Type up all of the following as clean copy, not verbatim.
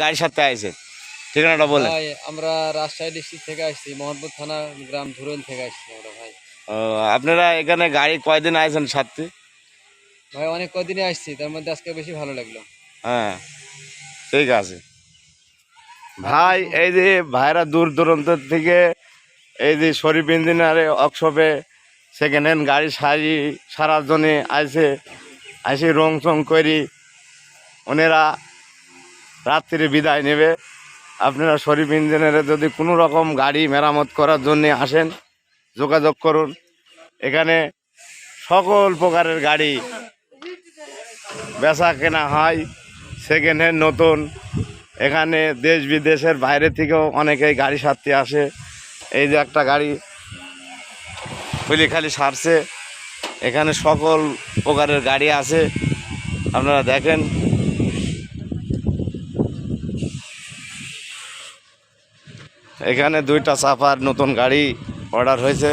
গাড়ির সাথে আইছে ঠিকানাটা বলেন। ভাই আমরা রাজশাহী ডিস্ট্রিক্ট থেকে আসছি, মোহাম্মদপুর থানা গ্রাম ধুরইল থেকে আসছি আমরা ভাই। ও, আপনারা এখানে গাড়ি কয়দিন আইছেন সাথে? ভাই অনেক কদিনে আসছি, তার মধ্যে আজকে বেশি ভালো লাগলো। হ্যাঁ ঠিক আছে ভাই। এই যে ভাইরা দূর দূরান্ত থেকে এই যে শরীফ ইঞ্জিনিয়ারে ওয়ার্কশপে সেকেন্ড হ্যান্ড গাড়ি সারার জন্যে আইসে, আইসে রং চং করি ওনারা রাত্রিরে বিদায় নেবে। আপনারা শরীফ ইঞ্জিনিয়ারে যদি কোনো রকম গাড়ি মেরামত করার জন্যে আসেন যোগাযোগ করুন। এখানে সকল প্রকারের গাড়ি বেচা কেনা হয়, সেকেন্ড হ্যান্ড নতুন। এখানে দেশ বিদেশের বাইরে থেকেও অনেকেই গাড়ি সারতে আসে। এই যে একটা গাড়ি খালি সারছে, এখানে সকল প্রকারের গাড়ি আছে আপনারা দেখেন। এখানে দুইটা সাফার নতুন গাড়ি অর্ডার হয়েছে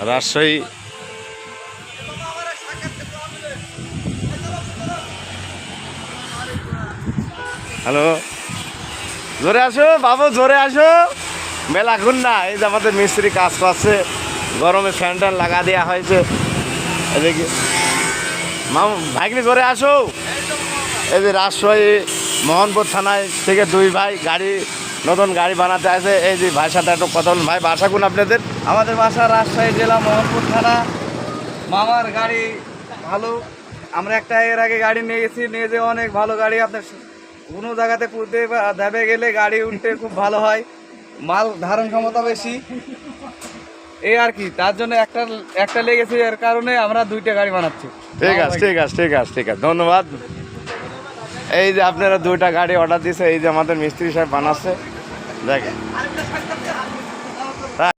রাজশাহী। হ্যালো, জোরে আসো বাবু, জোরে আসো, মেলাক্ষণ না। এই যে আমাদের মিস্ত্রি কাজ করছে, গরমে ফ্যান ট্যান লাগা দেওয়া হয়েছে। এদিকে ভাইকে জোরে আসো। এই যে রাজশাহী মোহনপুর থানায় থেকে দুই ভাই গাড়ি নতুন গাড়ি বানাতে আছে। এই যে ভাইয়ের সাথে একটু কথা বলুন। ভাই বাসা কোন আপনাদের? আমাদের বাসা রাজশাহী জেলা মোহাম্মদপুর থানা। মামার গাড়ি ভালো, আমরা একটা এর আগে গাড়ি নিয়ে গেছি, নিয়ে যে অনেক ভালো গাড়ি। আপনার কোনো জায়গাতে পুঁতে দেবে গেলে গাড়ি উঠতে খুব ভালো হয়, মাল ধারণ ক্ষমতা বেশি, এই আর কি। তার জন্য একটা লেগেছে, এর কারণে আমরা দুইটা গাড়ি বানাচ্ছি। ঠিক আছে ঠিক আছে ঠিক আছে ঠিক আছে, ধন্যবাদ। এই যে আপনারা দুইটা গাড়ি অর্ডার দিয়েছে, এই যে আমাদের মিস্ত্রি সাহেব বানাচ্ছে দেখেন।